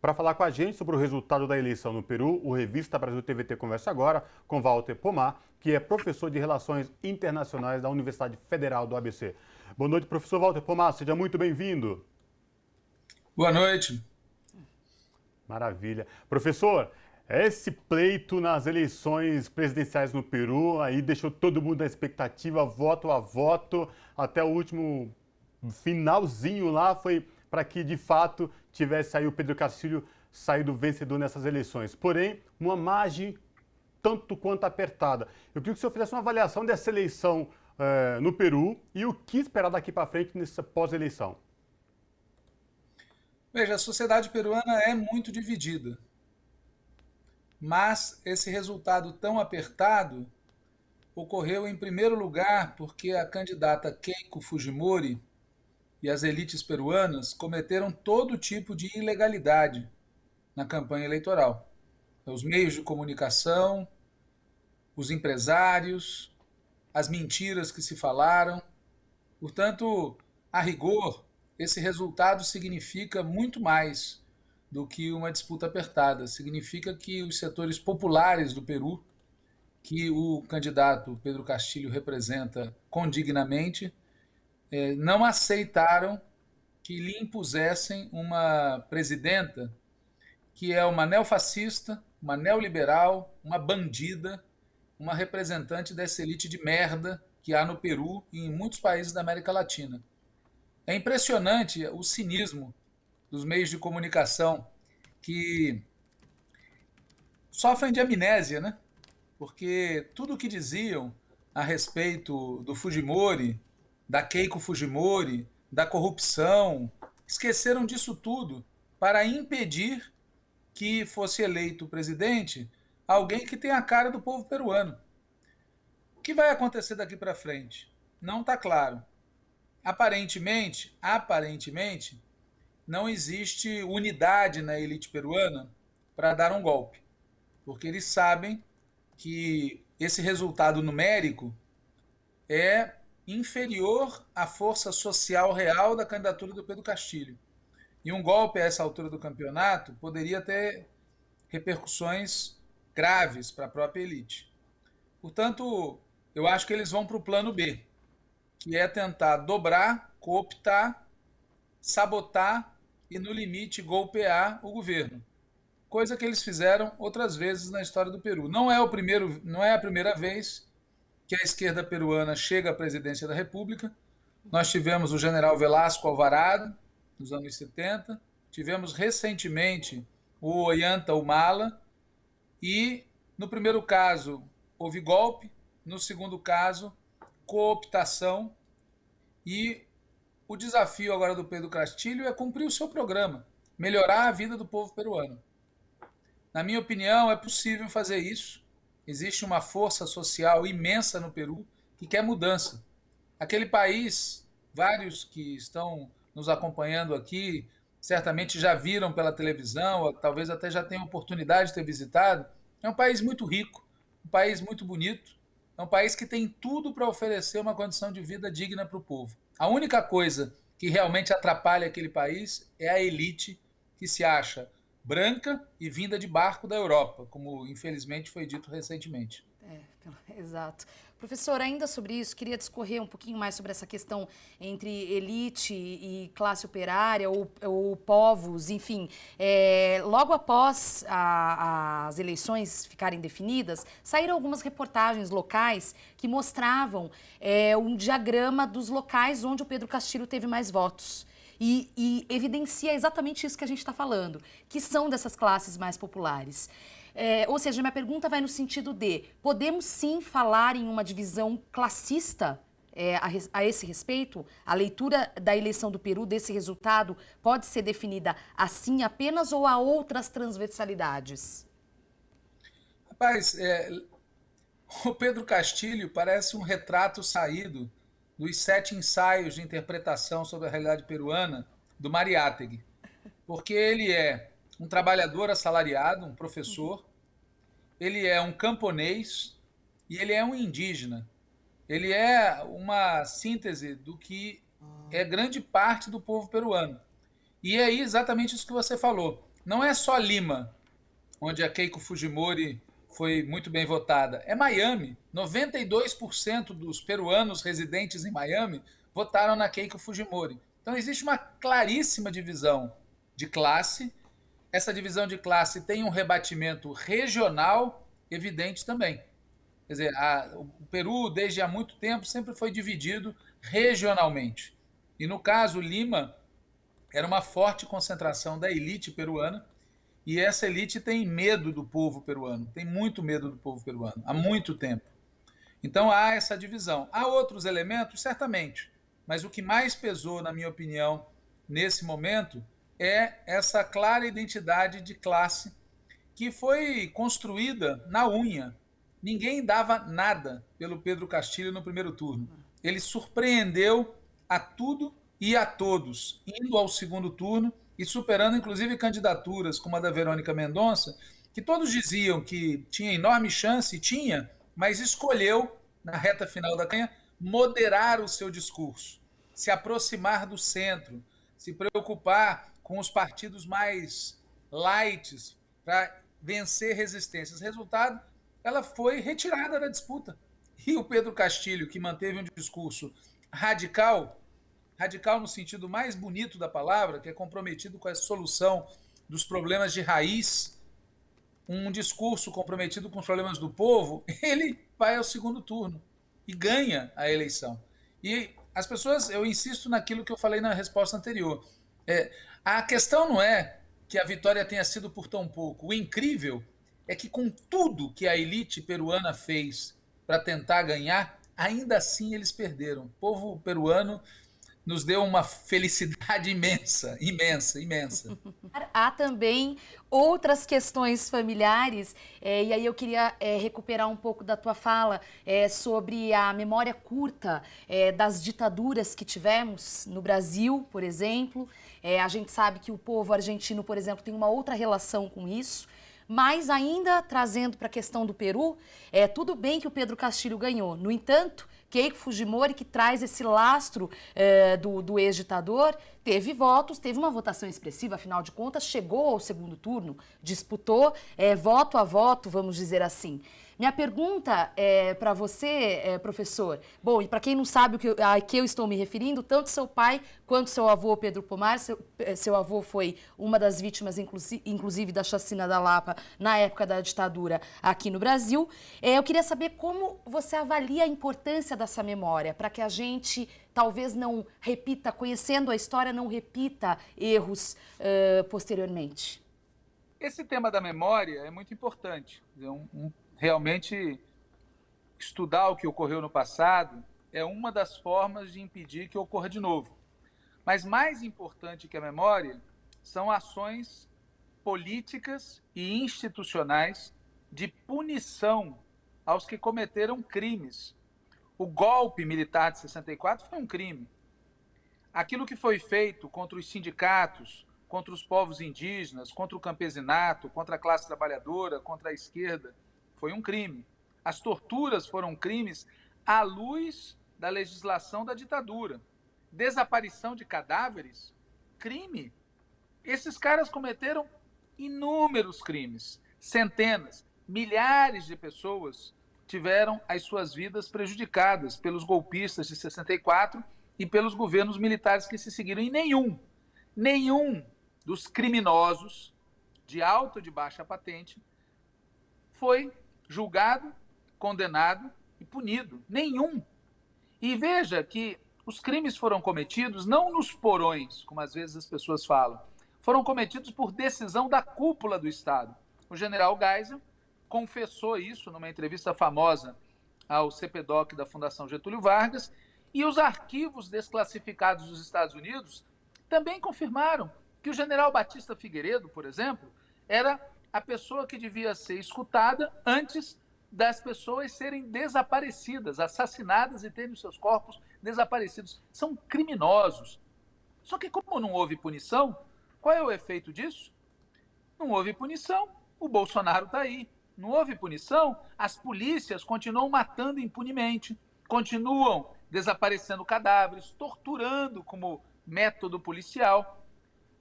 Para falar com a gente sobre o resultado da eleição no Peru, o Revista Brasil TVT conversa agora com Walter Pomar, que é professor de Relações Internacionais da Universidade Federal do ABC. Boa noite, professor Walter Pomar, seja muito bem-vindo. Boa noite. Maravilha. Professor, esse pleito nas eleições presidenciais no Peru aí deixou todo mundo na expectativa, voto a voto, até o último finalzinho lá foi para que de fato tivesse aí o Pedro Castilho saído vencedor nessas eleições. Porém, uma margem tanto quanto apertada. Eu queria que o senhor fizesse uma avaliação dessa eleição no Peru e o que esperar daqui para frente nessa pós-eleição. Veja, a sociedade peruana é muito dividida, mas esse resultado tão apertado ocorreu em primeiro lugar porque a candidata Keiko Fujimori e as elites peruanas cometeram todo tipo de ilegalidade na campanha eleitoral. Os meios de comunicação, os empresários, as mentiras que se falaram. Portanto, a rigor, esse resultado significa muito mais do que uma disputa apertada. Significa que os setores populares do Peru, que o candidato Pedro Castilho representa condignamente, não aceitaram que lhe impusessem uma presidenta que é uma neofascista, uma neoliberal, uma bandida, uma representante dessa elite de merda que há no Peru e em muitos países da América Latina. É impressionante o cinismo dos meios de comunicação que sofrem de amnésia, né? Porque tudo o que diziam a respeito do Fujimori, da Keiko Fujimori, da corrupção, esqueceram disso tudo para impedir que fosse eleito presidente alguém que tem a cara do povo peruano. O que vai acontecer daqui para frente? Não está claro. Aparentemente, não existe unidade na elite peruana para dar um golpe, porque eles sabem que esse resultado numérico é inferior à força social real da candidatura do Pedro Castilho. E um golpe a essa altura do campeonato poderia ter repercussões graves para a própria elite. Portanto, eu acho que eles vão para o plano B, que é tentar dobrar, cooptar, sabotar e, no limite, golpear o governo. Coisa que eles fizeram outras vezes na história do Peru. Não é a primeira vez que a esquerda peruana chega à presidência da República. Nós tivemos o general Velasco Alvarado, nos anos 70, tivemos recentemente o Ollanta Humala, e no primeiro caso houve golpe, no segundo caso, cooptação, e o desafio agora do Pedro Castilho é cumprir o seu programa, melhorar a vida do povo peruano. Na minha opinião, é possível fazer isso. Existe uma força social imensa no Peru que quer mudança. Aquele país, vários que estão nos acompanhando aqui, certamente já viram pela televisão, ou talvez até já tenham oportunidade de ter visitado. É um país muito rico, um país muito bonito, é um país que tem tudo para oferecer uma condição de vida digna para o povo. A única coisa que realmente atrapalha aquele país é a elite que se acha branca e vinda de barco da Europa, como infelizmente foi dito recentemente. Exato. Professor, ainda sobre isso, queria discorrer um pouquinho mais sobre essa questão entre elite e classe operária ou povos, enfim. Logo após as eleições ficarem definidas, saíram algumas reportagens locais que mostravam um diagrama dos locais onde o Pedro Castilho teve mais votos. E evidencia exatamente isso que a gente está falando, que são dessas classes mais populares. Ou seja, minha pergunta vai no sentido de, podemos sim falar em uma divisão classista a esse respeito? A leitura da eleição do Peru, desse resultado, pode ser definida assim apenas ou há outras transversalidades? Rapaz, o Pedro Castilho parece um retrato saído dos 7 ensaios de interpretação sobre a realidade peruana do Mariátegui, porque ele é um trabalhador assalariado, um professor, ele é um camponês e ele é um indígena. Ele é uma síntese do que é grande parte do povo peruano. E é exatamente isso que você falou. não é só Lima, onde a Keiko Fujimori foi muito bem votada. É Miami. 92% dos peruanos residentes em Miami votaram na Keiko Fujimori. Então existe uma claríssima divisão de classe. Essa divisão de classe tem um rebatimento regional evidente também. Quer dizer, o Peru, desde há muito tempo, sempre foi dividido regionalmente. E, no caso, Lima era uma forte concentração da elite peruana, e essa elite tem medo do povo peruano, tem muito medo do povo peruano, há muito tempo. Então, há essa divisão. Há outros elementos, certamente, mas o que mais pesou, na minha opinião, nesse momento, é essa clara identidade de classe que foi construída na unha. Ninguém dava nada pelo Pedro Castilho no primeiro turno. Ele surpreendeu a tudo e a todos, indo ao segundo turno e superando, inclusive, candidaturas como a da Verônica Mendonça, que todos diziam que tinha enorme chance, e tinha, mas escolheu, na reta final da campanha, moderar o seu discurso, se aproximar do centro, se preocupar com os partidos mais light para vencer resistências. Resultado, ela foi retirada da disputa. E o Pedro Castilho, que manteve um discurso radical, radical no sentido mais bonito da palavra, que é comprometido com a solução dos problemas de raiz, um discurso comprometido com os problemas do povo, ele vai ao segundo turno e ganha a eleição. E as pessoas, eu insisto naquilo que eu falei na resposta anterior, a questão não é que a vitória tenha sido por tão pouco. O incrível é que, com tudo que a elite peruana fez para tentar ganhar, ainda assim eles perderam. O povo peruano nos deu uma felicidade imensa, imensa, imensa. Há também outras questões familiares, e aí eu queria recuperar um pouco da tua fala sobre a memória curta das ditaduras que tivemos no Brasil, por exemplo. A gente sabe que o povo argentino, por exemplo, tem uma outra relação com isso. Mas ainda trazendo para a questão do Peru, tudo bem que o Pedro Castilho ganhou. No entanto, Keiko Fujimori, que traz esse lastro do ex-ditador, teve votos, teve uma votação expressiva, afinal de contas, chegou ao segundo turno, disputou voto a voto, vamos dizer assim. Minha pergunta para você, professor, bom, e para quem não sabe a que eu estou me referindo, tanto seu pai quanto seu avô, Pedro Pomar, seu avô foi uma das vítimas, inclusive, da chacina da Lapa na época da ditadura aqui no Brasil. Eu queria saber como você avalia a importância dessa memória, para que a gente talvez não repita, conhecendo a história, não repita erros posteriormente. Esse tema da memória é muito importante. Realmente, estudar o que ocorreu no passado é uma das formas de impedir que ocorra de novo. Mas mais importante que a memória são ações políticas e institucionais de punição aos que cometeram crimes. O golpe militar de 64 foi um crime. Aquilo que foi feito contra os sindicatos, contra os povos indígenas, contra o campesinato, contra a classe trabalhadora, contra a esquerda, foi um crime. As torturas foram crimes à luz da legislação da ditadura. Desaparição de cadáveres, crime. Esses caras cometeram inúmeros crimes. Centenas, milhares de pessoas tiveram as suas vidas prejudicadas pelos golpistas de 64 e pelos governos militares que se seguiram. E nenhum dos criminosos de alta ou de baixa patente foi julgado, condenado e punido. Nenhum. E veja que os crimes foram cometidos não nos porões, como às vezes as pessoas falam, foram cometidos por decisão da cúpula do Estado. O general Geisel confessou isso numa entrevista famosa ao CPDOC da Fundação Getúlio Vargas, e os arquivos desclassificados dos Estados Unidos também confirmaram que o general Batista Figueiredo, por exemplo, era a pessoa que devia ser escutada antes das pessoas serem desaparecidas, assassinadas e terem seus corpos desaparecidos. São criminosos. Só que, como não houve punição, qual é o efeito disso? Não houve punição, o Bolsonaro está aí. Não houve punição, as polícias continuam matando impunemente, continuam desaparecendo cadáveres, torturando como método policial.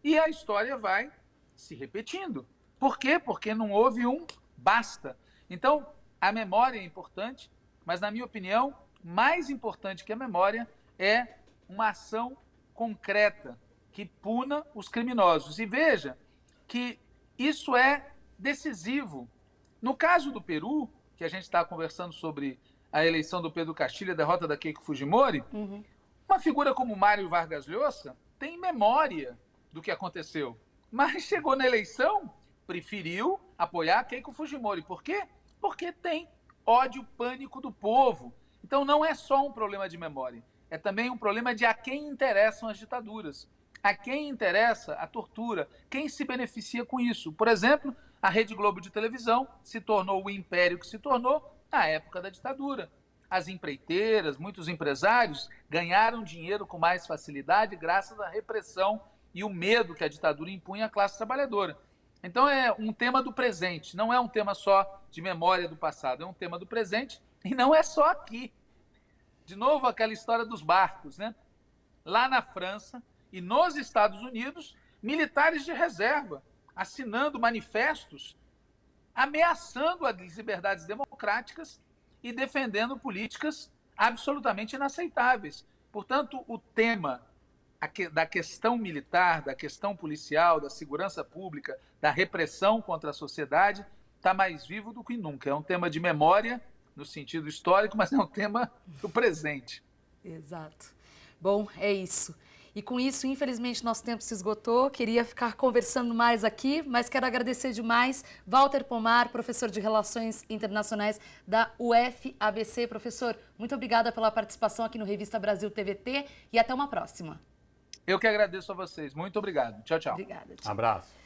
E a história vai se repetindo. Por quê? Porque não houve um basta. Então, a memória é importante, mas, na minha opinião, mais importante que a memória é uma ação concreta que puna os criminosos. E veja que isso é decisivo. No caso do Peru, que a gente está conversando sobre a eleição do Pedro Castilho, a derrota da Keiko Fujimori, uma figura como Mário Vargas Llosa tem memória do que aconteceu, mas chegou na eleição, preferiu apoiar Keiko Fujimori. Por quê? Porque tem ódio, pânico do povo. Então não é só um problema de memória, é também um problema de a quem interessam as ditaduras, a quem interessa a tortura, quem se beneficia com isso. Por exemplo, a Rede Globo de televisão se tornou o império que se tornou na época da ditadura. As empreiteiras, muitos empresários ganharam dinheiro com mais facilidade graças à repressão e o medo que a ditadura impunha à classe trabalhadora. Então é um tema do presente, não é um tema só de memória do passado, é um tema do presente e não é só aqui. De novo, aquela história dos barcos, né? Lá na França e nos Estados Unidos, militares de reserva assinando manifestos ameaçando as liberdades democráticas e defendendo políticas absolutamente inaceitáveis. Portanto, o tema da questão militar, da questão policial, da segurança pública, da repressão contra a sociedade está mais vivo do que nunca. É um tema de memória, no sentido histórico, mas é um tema do presente. Exato. Bom, é isso. E com isso, infelizmente, nosso tempo se esgotou. Queria ficar conversando mais aqui, mas quero agradecer demais Walter Pomar, professor de Relações Internacionais da UFABC. Professor, muito obrigada pela participação aqui no Revista Brasil TVT e até uma próxima. Eu que agradeço a vocês. Muito obrigado. Tchau, tchau. Obrigada. Tchau. Abraço.